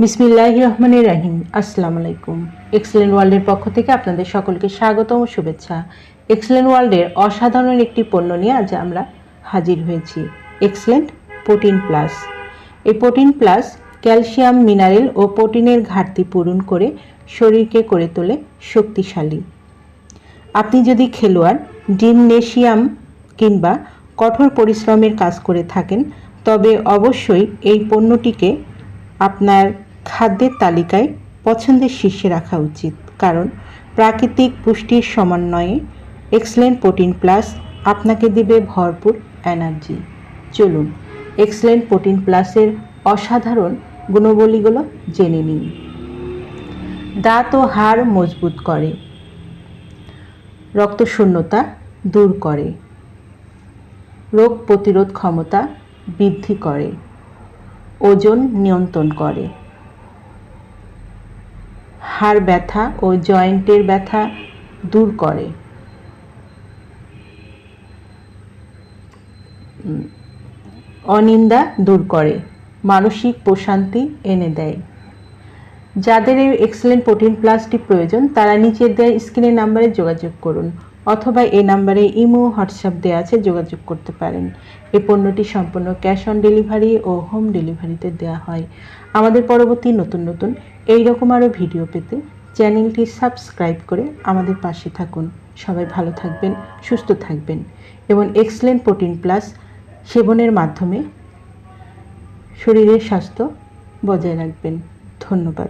বিসমিল্লাহির রহমানির রহিম। আসসালামু আলাইকুম। এক্সেলেন্ট ওয়ার্ল্ডের পক্ষ থেকে আপনাদের সকলকে স্বাগতম ও শুভেচ্ছা। এক্সেলেন্ট ওয়ার্ল্ডের অসাধারণ একটি পণ্য নিয়ে আজ আমরা হাজির হয়েছি, এক্সেলেন্ট প্রোটিন প্লাস। এই প্রোটিন প্লাস ক্যালসিয়াম, মিনারেল ও প্রোটিনের ঘাটতি পূরণ করে শরীরকে করে তোলে শক্তিশালী। আপনি যদি খেলোয়াড়, জিমনেশিয়াম কিংবা কঠোর পরিশ্রমের কাজ করে থাকেন, তবে অবশ্যই এই পণ্যটিকে আপনার খাদ্যের তালিকায় পছন্দের শীর্ষে রাখা উচিত, কারণ প্রাকৃতিক পুষ্টির সমন্বয়ে এক্সেলেন্ট প্রোটিন প্লাস আপনাকে দেবে ভরপুর এনার্জি। চলুন এক্সেলেন্ট প্রোটিন প্লাসের অসাধারণ গুণাবলীগুলো জেনে নিন। দাঁত ও হাড় মজবুত করে, রক্তশূন্যতা দূর করে, রোগ প্রতিরোধ ক্ষমতা বৃদ্ধি করে, ওজন নিয়ন্ত্রণ করে, হাড় ব্যথা ও জয়েন্টের ব্যথা দূর করে, অনিদ্রা দূর করে, মানসিক প্রশান্তি এনে দেয়। যাদের এই এক্সেলেন্ট প্রোটিন প্লাসটি প্রয়োজন তারা নিচের দেওয়া স্ক্রিনের নাম্বারে যোগাযোগ করুন, অথবা এই নাম্বারে ইমো, হোয়াটসঅ্যাপ দেওয়া আছে, যোগাযোগ করতে পারেন। এই পণ্যটি সম্পূর্ণ ক্যাশ অন ডেলিভারি ও হোম ডেলিভারিতে দেওয়া হয়। আমাদের পরবর্তী নতুন নতুন এইরকম আরও ভিডিও পেতে চ্যানেলটি সাবস্ক্রাইব করে আমাদের পাশে থাকুন। সবাই ভালো থাকবেন, সুস্থ থাকবেন এবং এক্সেলেন্ট প্রোটিন প্লাস সেবনের মাধ্যমে শরীরের স্বাস্থ্য বজায় রাখবেন। ধন্যবাদ।